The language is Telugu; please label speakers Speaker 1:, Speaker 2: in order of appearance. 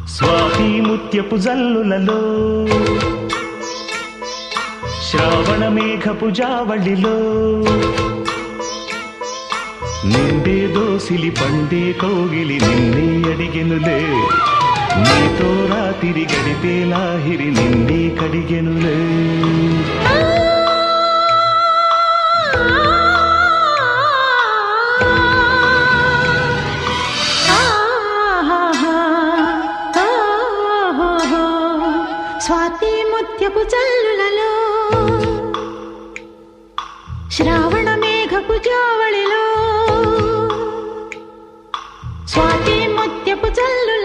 Speaker 1: స్వాతి ముత్యపు జల్లులలో శ్రావణ మేఘపు జావళిలో నిండే దోసిలి పండే కోగిలి నిన్నే అడిగెనులే నీతో రాతిరి గడిపే లాహిరి నిన్నే కడిగెనులే
Speaker 2: స్వాతి ముత్యపు చల్లులలో శ్రావణ మేఘపు జావళిలో స్వాతి ముత్యపు చల్లు